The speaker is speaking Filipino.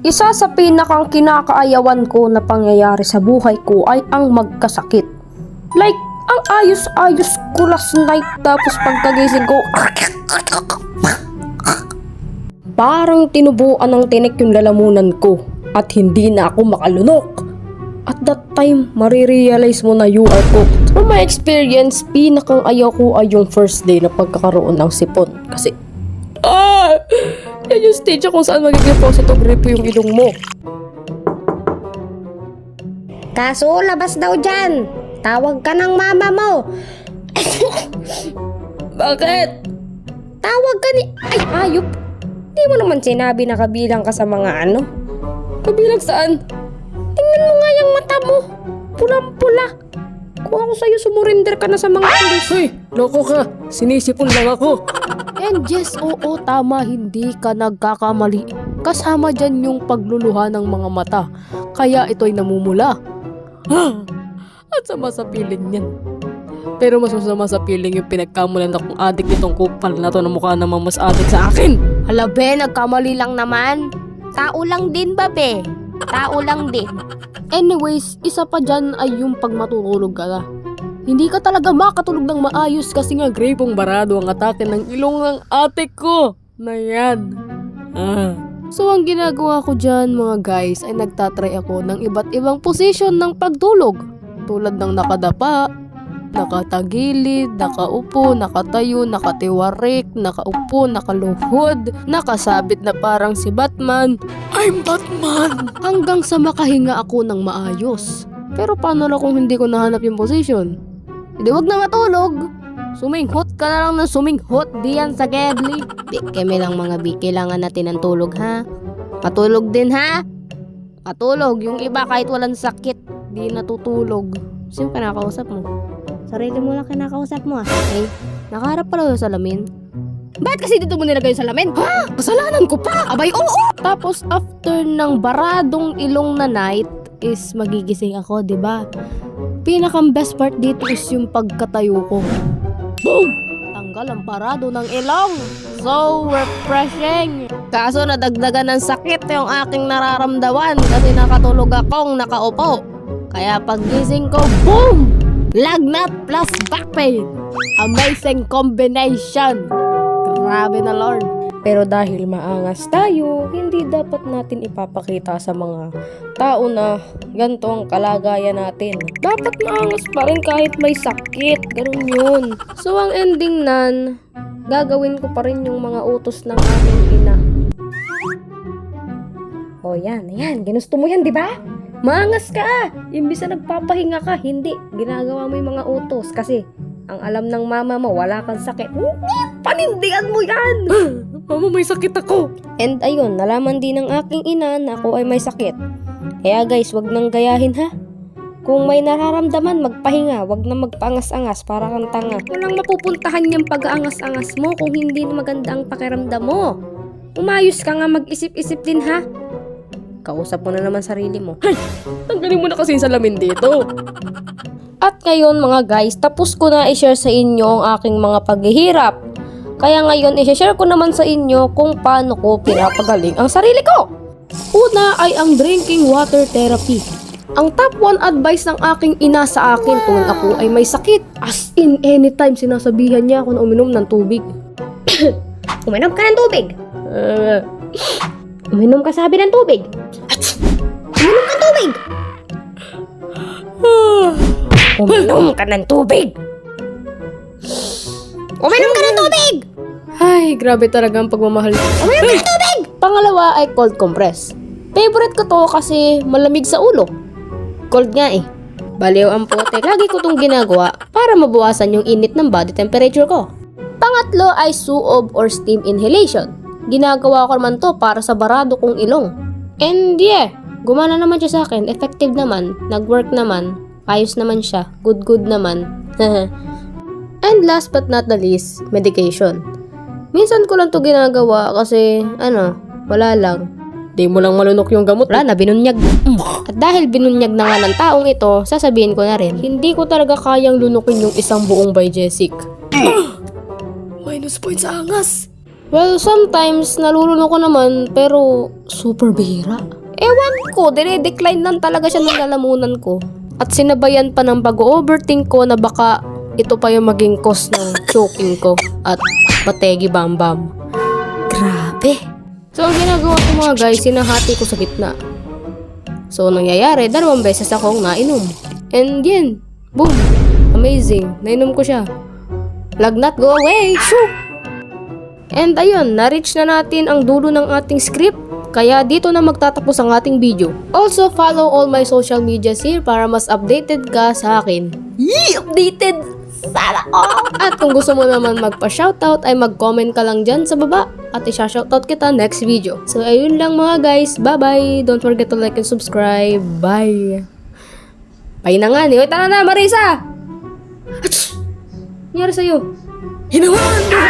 Isa sa pinakang kinakaayawan ko na pangyayari sa buhay ko ay ang magkasakit. Like, ang ayos-ayos ko last night tapos pagkagising ko, parang tinubuan ng tinik yung lalamunan ko at hindi na ako makalunok. At that time, marirealize mo na you are cooked. From my experience, pinakang ayaw ko ay yung first day na pagkakaroon ng sipon. Kasi, yan yung stage kung saan magiging positive gripo yung ilong mo. Kaso, labas daw dyan. Tawag ka ng mama mo. Bakit? Tawag ka ni... Ay, ayop. Di mo naman sinabi na kabilang ka sa mga ano. Kabilang saan? Tingnan mo nga yung mata mo. Pulang-pula. Kung ako sa'yo, sumurinder ka na sa mga pulis. Hoy, loko ka. Sinisipon lang ako. And yes, oo, tama. Hindi ka nagkakamali. Kasama dyan yung pagluluha ng mga mata. Kaya ito'y namumula. At sama sa piling yan. Pero mas masama sa piling yung pinagkamulan akong adik nitong kupal na to na mukha namang mas adik sa akin. Hala be, nagkamali lang naman. Tao lang din ba be? Tao lang din. Anyways, isa pa dyan ay yung pag matutulog ka na. Hindi ka talaga makatulog ng maayos kasi nga grapong barado ang atake ng ilong ng ate ko na yan. So ang ginagawa ko dyan mga guys ay nagtatry ako ng iba't ibang position ng pagtulog. Tulad ng nakadapa, nakatagilid, nakaupo, nakatayo, nakatiwarik, nakaupo, nakaluhod, nakasabit na parang si Batman. I'm Batman! Hanggang sa makahinga ako ng maayos. Pero paano na kung hindi ko nahanap yung position? Hindi wag na matulog. Suminghot ka na lang ng suminghot diyan sa Gedli. Kami lang mga bi, kailangan natin ng tulog ha. Matulog din ha. Matulog, yung iba kahit walang sakit, di natutulog. Sino kinakausap mo? Sarili mo lang kinakausap mo ah. Ay, nakaharap pala yung salamin. Ba't kasi dito mo nilagay yung salamin? Ha? Kasalanan ko pa! Abay, oo! Tapos after ng baradong ilong na night is magigising ako, di ba? Pinakang best part dito is yung pagkatayo ko. Boom! Tanggal ang parado ng ilong. So refreshing. Kaso nadagdagan ng sakit yung aking nararamdaman kasi nakatulog akong nakaupo. Kaya paggising ko, boom! Lagnat plus back pain. Amazing combination. Grabe na Lord. Pero dahil maangas tayo, hindi dapat natin ipapakita sa mga tao na ganito ang kalagayan natin. Dapat maangas pa rin kahit may sakit. Ganun yun. So ang ending nan, gagawin ko pa rin yung mga utos ng aking ina. O yan, ayan. Ginusto mo yan, di ba? Maangas ka! Imbis na nagpapahinga ka, hindi. Ginagawa mo yung mga utos kasi ang alam ng mama mo, wala kang sakit. Panindigan mo yan! Mama, may sakit ako! And ayun, nalaman din ng aking ina na ako ay may sakit. Kaya guys, wag nang gayahin ha. Kung may nararamdaman, magpahinga. Wag na magpaangas-angas para kang tanga. Walang mapupuntahan yung pag-aangas-angas mo kung hindi maganda ang pakiramdam mo. Umayos ka nga, mag-isip-isip din ha. Kausap mo na naman sarili mo. Ay, tanggalin mo na kasi yung salamin dito. At ngayon mga guys, tapos ko na i-share sa inyo ang aking mga paghihirap. Kaya ngayon, i-share ko naman sa inyo kung paano ko pinapagaling ang sarili ko. Una ay ang drinking water therapy. Ang top 1 advice ng aking ina sa akin tuwing ako ay may sakit. As in, anytime sinasabihan niya ako na uminom ng tubig. Uminom ka ng tubig. Uminom ka sabi ng tubig. Uminom ka ng tubig. Uminom ka ng tubig. Uminom ka ng tubig. Ay, grabe talaga ang pagmamahal. Uminom ka ng tubig. Pangalawa ay cold compress. Favorite ko to kasi malamig sa ulo. Cold nga eh. Baliw ang pote. Lagi ko tong ginagawa para mabawasan yung init ng body temperature ko. Pangatlo ay suob or steam inhalation. Ginagawa ko naman to para sa barado kong ilong. And yeah, gumana naman siya sa akin. Effective naman. Nag-work naman. Ayos naman siya. Good naman. And last but not the least, medication. Minsan ko lang to ginagawa kasi, wala lang. Di mo lang malunok yung gamot. Wala na, binunyag. At dahil binunyag na nga ng taong ito, sasabihin ko na rin, hindi ko talaga kayang lunukin yung isang buong Bajesic. Minus point sa angas. Well, sometimes nalulunok ko naman pero super bihira. Ewan ko, dire-decline lang talaga siya ng lalamunan ko. At sinabayan pa ng pag-overthink ko na baka ito pa yung maging cause ng choking ko at bategi bam-bam. Grabe. So, ang ginagawa ko mga guys, sinahati ko sa gitna. So, nangyayari, 2 beses akong nainom. And yan, boom, amazing, nainom ko siya. Lagnat, go away, shoot! And ayun, na-reach na natin ang dulo ng ating script. Kaya dito na magtatapos ang ating video. Also, follow all my social medias here para mas updated ka sa akin. Yee! Updated! Sana all! At kung gusto mo naman magpa-shoutout ay mag-comment ka lang dyan sa baba at isa-shoutout kita next video. So ayun lang mga guys, bye-bye! Don't forget to like and subscribe. Bye! Bye na nga, Hoy, tara na, Marisa! Ach! Nangyari sa'yo? Hinawan!